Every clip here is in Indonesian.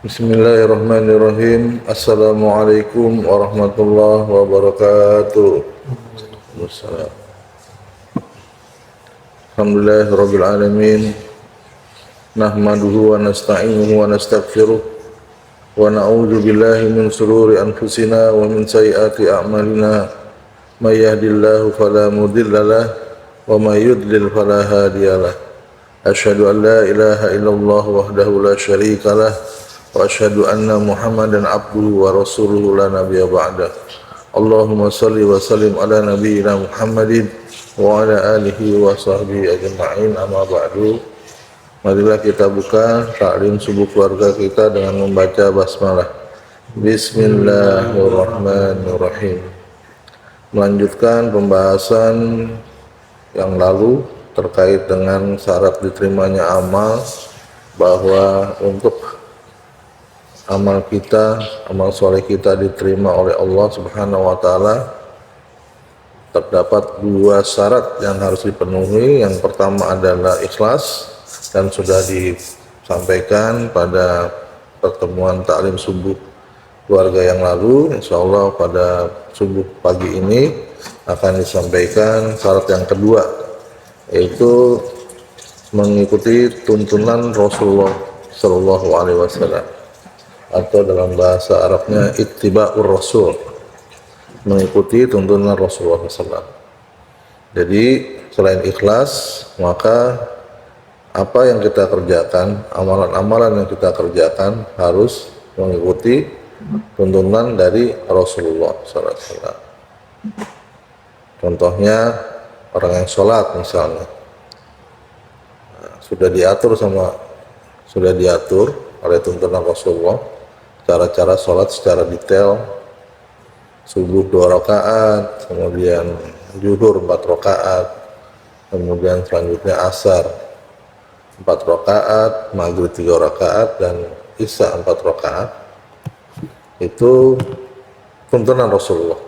Bismillahirrahmanirrahim. Assalamualaikum warahmatullahi wabarakatuh. Wassalam. Alhamdulillahirabbil alamin. Nahmaduhu wa nasta'inuhu wa nastaghfiruh wa na'udzu billahi min shururi anfusina wa min sayyiati a'malina. May yahdihillahu fala mudilla lahu wa may yudlil fala hadiyalah. Asyhadu an la ilaha illallah wahdahu la syarika lah wa asyhadu anna Muhammadan abduhu wa rasuluhu la nabiyya ba'dah. Allahumma salli wa sallim ala nabiyyina Muhammadin wa ala alihi wa sahbihi ajma'in, amma ba'du. Marilah kita buka taklim subuh keluarga kita dengan membaca basmalah. Bismillahirrahmanirrahim. Melanjutkan pembahasan yang lalu terkait dengan syarat diterimanya amal, bahwa untuk amal kita, amal soleh kita diterima oleh Allah Subhanahu wa Ta'ala, terdapat dua syarat yang harus dipenuhi. Yang pertama adalah ikhlas, dan sudah disampaikan pada pertemuan taklim subuh keluarga yang lalu. Insya Allah pada subuh pagi ini akan disampaikan syarat yang kedua, yaitu mengikuti tuntunan Rasulullah Shallallahu Alaihi Wasallam, atau dalam bahasa Arabnya ittiba'ur rasul, mengikuti tuntunan Rasulullah SAW. Jadi selain ikhlas, maka apa yang kita kerjakan, amalan-amalan yang kita kerjakan harus mengikuti tuntunan dari Rasulullah SAW. Contohnya orang yang sholat misalnya, sudah diatur oleh tuntunan Rasulullah cara-cara sholat secara detail. Subuh 2 rakaat, kemudian zuhur 4 rakaat, kemudian selanjutnya asar 4 rakaat, maghrib 3 rakaat, dan isya 4 rakaat. Itu tuntunan Rasulullah.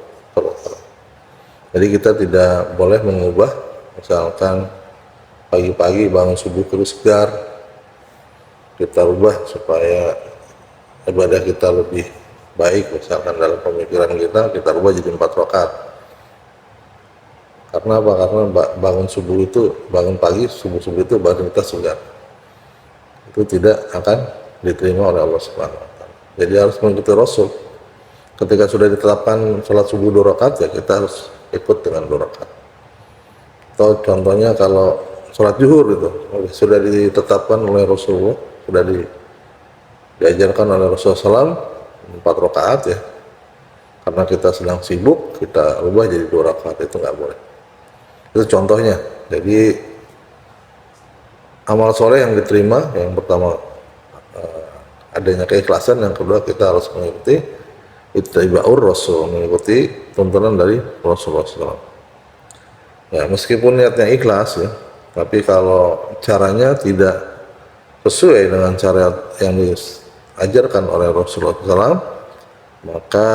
Jadi kita tidak boleh mengubah, misalkan pagi-pagi bangun subuh terus segar, kita ubah supaya ibadah kita lebih baik, misalkan dalam pemikiran kita ubah jadi 4 rakaat. Karena apa? Karena bangun pagi subuh itu badan kita segar, itu tidak akan diterima oleh Allah Subhanahu wa Ta'ala. Jadi harus mengikuti Rasul. Ketika sudah ditetapkan sholat subuh 2 rakaat, ya kita harus ikut dengan 2 rakaat. Atau contohnya kalau sholat zuhur itu sudah ditetapkan oleh Rasulullah, sudah diajarkan oleh Rasulullah SAW 4 rakaat, ya karena kita sedang sibuk kita ubah jadi 2 rakaat, itu nggak boleh. Itu contohnya. Jadi amal soleh yang diterima, yang pertama adanya keikhlasan, yang kedua kita harus mengikuti ittiba'ur rasul, mengikuti tuntunan dari Rasulullah SAW. Ya, meskipun niatnya ikhlas, ya, tapi kalau caranya tidak sesuai dengan cara yang diajarkan oleh Rasulullah SAW, maka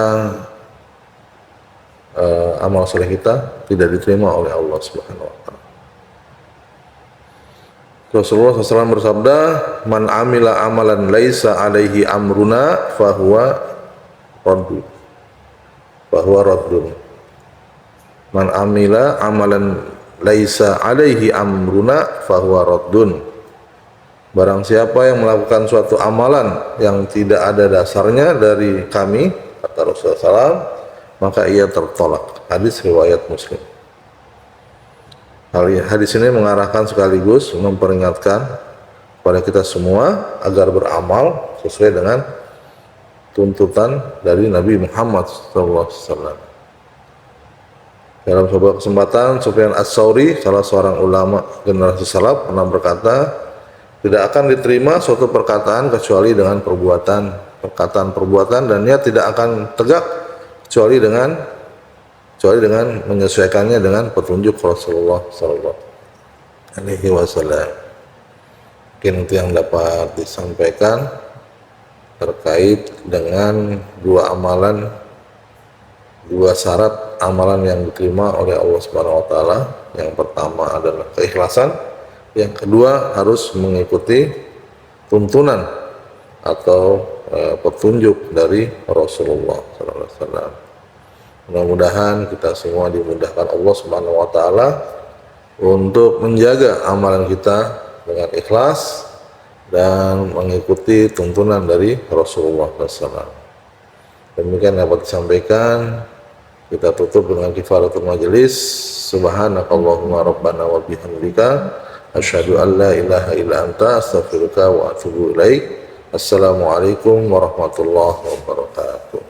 amal soleh kita tidak diterima oleh Allah Subhanahu wa Ta'ala. Rasulullah SAW bersabda, "Man amila amalan laisa alaihi amruna fahuwa raddun." Man amila amalan laisa alaihi amruna fahuwa raddun. Barang siapa yang melakukan suatu amalan yang tidak ada dasarnya dari kami, kata Rasulullah SAW, maka ia tertolak. Hadis riwayat Muslim. Hadis ini mengarahkan sekaligus memperingatkan kepada kita semua agar beramal sesuai dengan tuntutan dari Nabi Muhammad SAW. Dalam sebuah kesempatan, Sufyan Ats-Tsauri, salah seorang ulama generasi salaf, pernah berkata, tidak akan diterima suatu perkataan kecuali dengan perkataan-perbuatan, dan niat tidak akan tegak kecuali dengan menyesuaikannya dengan petunjuk Rasulullah SAW. Mungkin itu yang dapat disampaikan terkait dengan dua syarat amalan yang diterima oleh Allah Subhanahu wa Ta'ala. Yang pertama adalah keikhlasan, yang kedua harus mengikuti tuntunan atau petunjuk dari Rasulullah SAW. Mudah-mudahan kita semua dimudahkan Allah Subhanahu wa taala untuk menjaga amalan kita dengan ikhlas dan mengikuti tuntunan dari Rasulullah SAW. Demikian dapat disampaikan. Kita tutup dengan kifaratul majelis. Subhanakallahumma rabbana wa bihamdika asyhadu an la ilaha illa anta astaghfiruka wa atubu ilaik. Assalamualaikum warahmatullahi wabarakatuh.